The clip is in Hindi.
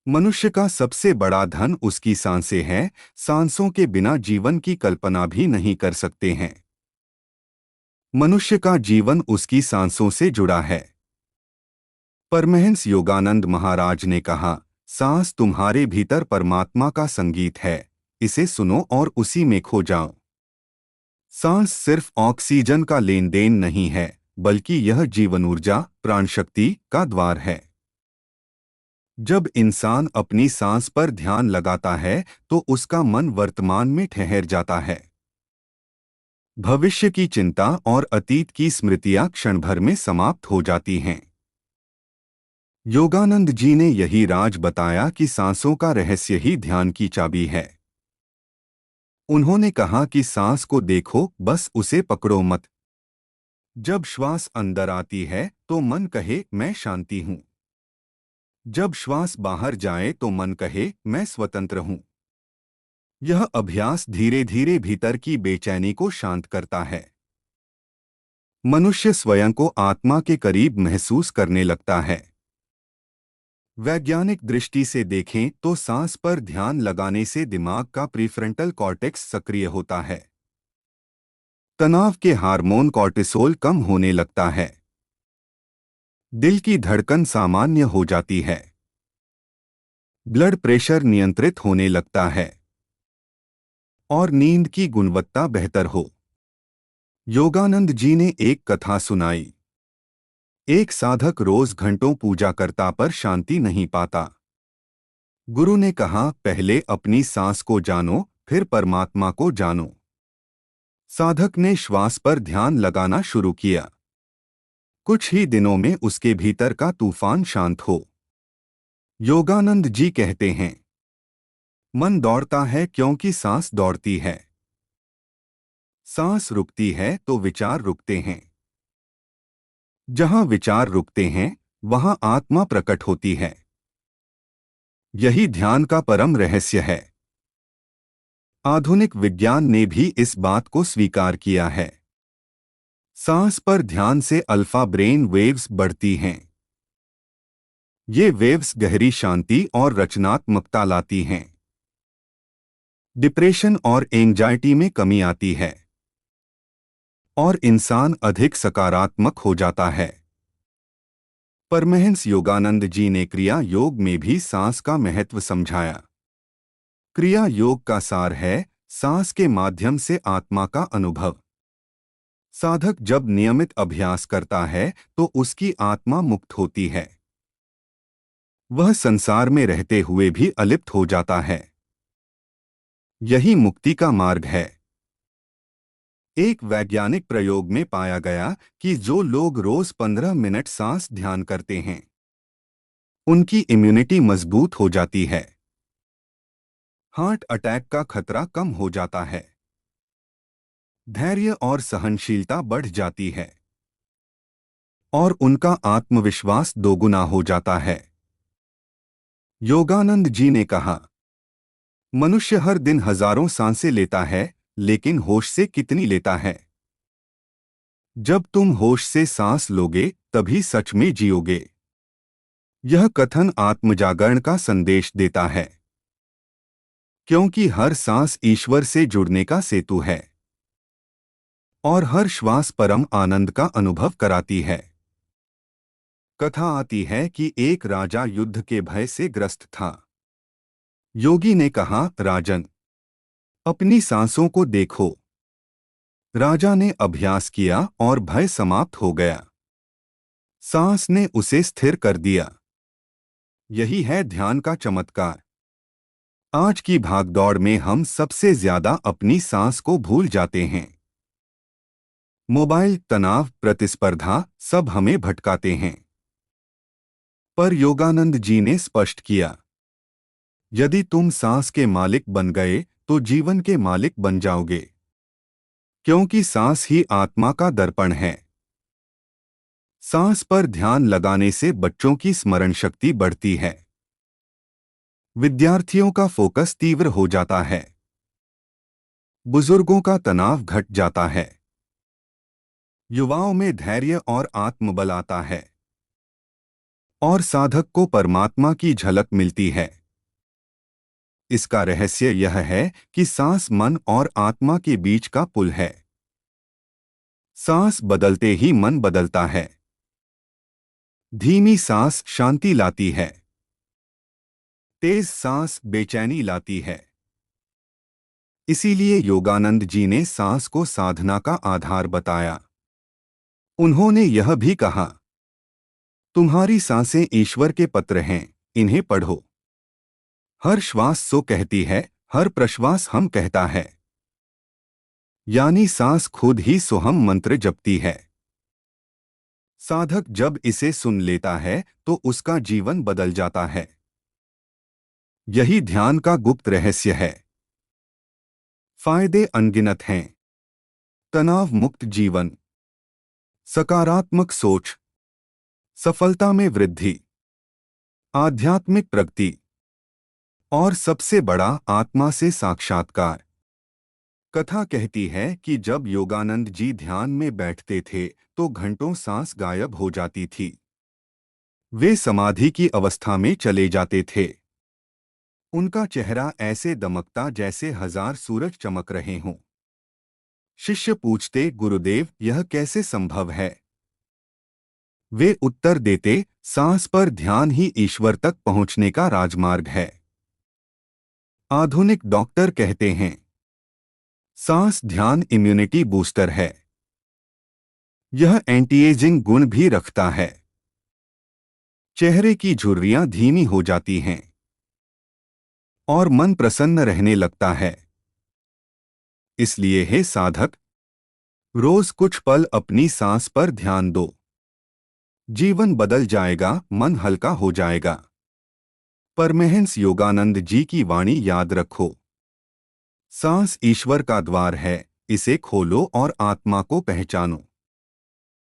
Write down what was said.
मनुष्य का सबसे बड़ा धन उसकी सांसें हैं। सांसों के बिना जीवन की कल्पना भी नहीं कर सकते हैं। मनुष्य का जीवन उसकी सांसों से जुड़ा है। परमहंस योगानंद महाराज ने कहा, सांस तुम्हारे भीतर परमात्मा का संगीत है, इसे सुनो और उसी में खो जाओ। सांस सिर्फ ऑक्सीजन का लेन देन नहीं है, बल्कि यह जीवन ऊर्जा, प्राण शक्ति का द्वार है। जब इंसान अपनी सांस पर ध्यान लगाता है तो उसका मन वर्तमान में ठहर जाता है। भविष्य की चिंता और अतीत की स्मृतियां क्षण भर में समाप्त हो जाती हैं। योगानंद जी ने यही राज बताया कि सांसों का रहस्य ही ध्यान की चाबी है। उन्होंने कहा कि सांस को देखो, बस उसे पकड़ो मत। जब श्वास अंदर आती है तो मन कहे मैं शांति हूं। जब श्वास बाहर जाए तो मन कहे मैं स्वतंत्र हूं। यह अभ्यास धीरे धीरे भीतर की बेचैनी को शांत करता है। मनुष्य स्वयं को आत्मा के करीब महसूस करने लगता है। वैज्ञानिक दृष्टि से देखें तो सांस पर ध्यान लगाने से दिमाग का प्रीफ्रंटल कॉर्टेक्स सक्रिय होता है। तनाव के हार्मोन कॉर्टिसोल कम होने लगता है। दिल की धड़कन सामान्य हो जाती है। ब्लड प्रेशर नियंत्रित होने लगता है और नींद की गुणवत्ता बेहतर हो। योगानंद जी ने एक कथा सुनाई। एक साधक रोज घंटों पूजा करता पर शांति नहीं पाता। गुरु ने कहा, पहले अपनी सांस को जानो, फिर परमात्मा को जानो। साधक ने श्वास पर ध्यान लगाना शुरू किया। कुछ ही दिनों में उसके भीतर का तूफान शांत हो। योगानंद जी कहते हैं, मन दौड़ता है क्योंकि सांस दौड़ती है। सांस रुकती है तो विचार रुकते हैं। जहां विचार रुकते हैं, वहां आत्मा प्रकट होती है। यही ध्यान का परम रहस्य है। आधुनिक विज्ञान ने भी इस बात को स्वीकार किया है। सांस पर ध्यान से अल्फा ब्रेन वेव्स बढ़ती हैं। ये वेव्स गहरी शांति और रचनात्मकता लाती हैं। डिप्रेशन और एंजाइटी में कमी आती है और इंसान अधिक सकारात्मक हो जाता है। परमहंस योगानंद जी ने क्रिया योग में भी सांस का महत्व समझाया। क्रिया योग का सार है सांस के माध्यम से आत्मा का अनुभव। साधक जब नियमित अभ्यास करता है तो उसकी आत्मा मुक्त होती है। वह संसार में रहते हुए भी अलिप्त हो जाता है। यही मुक्ति का मार्ग है। एक वैज्ञानिक प्रयोग में पाया गया कि जो लोग रोज 15 मिनट सांस ध्यान करते हैं, उनकी इम्यूनिटी मजबूत हो जाती है। हार्ट अटैक का खतरा कम हो जाता है। धैर्य और सहनशीलता बढ़ जाती है और उनका आत्मविश्वास दोगुना हो जाता है। योगानंद जी ने कहा, मनुष्य हर दिन हजारों सांसें लेता है, लेकिन होश से कितनी लेता है? जब तुम होश से सांस लोगे तभी सच में जियोगे। यह कथन आत्मजागरण का संदेश देता है, क्योंकि हर सांस ईश्वर से जुड़ने का सेतु है और हर श्वास परम आनंद का अनुभव कराती है। कथा आती है कि एक राजा युद्ध के भय से ग्रस्त था। योगी ने कहा, राजन, अपनी सांसों को देखो। राजा ने अभ्यास किया और भय समाप्त हो गया। सांस ने उसे स्थिर कर दिया। यही है ध्यान का चमत्कार। आज की भागदौड़ में हम सबसे ज्यादा अपनी सांस को भूल जाते हैं। मोबाइल, तनाव, प्रतिस्पर्धा सब हमें भटकाते हैं। पर योगानंद जी ने स्पष्ट किया, यदि तुम सांस के मालिक बन गए तो जीवन के मालिक बन जाओगे, क्योंकि सांस ही आत्मा का दर्पण है। सांस पर ध्यान लगाने से बच्चों की स्मरण शक्ति बढ़ती है। विद्यार्थियों का फोकस तीव्र हो जाता है। बुजुर्गों का तनाव घट जाता है। युवाओं में धैर्य और आत्मबल आता है और साधक को परमात्मा की झलक मिलती है। इसका रहस्य यह है कि सांस मन और आत्मा के बीच का पुल है। सांस बदलते ही मन बदलता है। धीमी सांस शांति लाती है, तेज सांस बेचैनी लाती है। इसीलिए योगानंद जी ने सांस को साधना का आधार बताया। उन्होंने यह भी कहा, तुम्हारी सांसें ईश्वर के पत्र हैं, इन्हें पढ़ो। हर श्वास सो कहती है, हर प्रश्वास हम कहता है। यानी सांस खुद ही सोहम मंत्र जपती है। साधक जब इसे सुन लेता है तो उसका जीवन बदल जाता है। यही ध्यान का गुप्त रहस्य है। फायदे अनगिनत हैं। तनाव मुक्त जीवन, सकारात्मक सोच, सफलता में वृद्धि, आध्यात्मिक प्रगति और सबसे बड़ा आत्मा से साक्षात्कार। कथा कहती है कि जब योगानंद जी ध्यान में बैठते थे तो घंटों सांस गायब हो जाती थी। वे समाधि की अवस्था में चले जाते थे। उनका चेहरा ऐसे दमकता जैसे 1000 सूरज चमक रहे हों। शिष्य पूछते, गुरुदेव यह कैसे संभव है? वे उत्तर देते, सांस पर ध्यान ही ईश्वर तक पहुंचने का राजमार्ग है। आधुनिक डॉक्टर कहते हैं, सांस ध्यान इम्यूनिटी बूस्टर है। यह एंटी एजिंग गुण भी रखता है। चेहरे की झुर्रियां धीमी हो जाती हैं और मन प्रसन्न रहने लगता है। इसलिए हे साधक, रोज कुछ पल अपनी सांस पर ध्यान दो। जीवन बदल जाएगा, मन हल्का हो जाएगा। परमहंस योगानंद जी की वाणी याद रखो, सांस ईश्वर का द्वार है, इसे खोलो और आत्मा को पहचानो।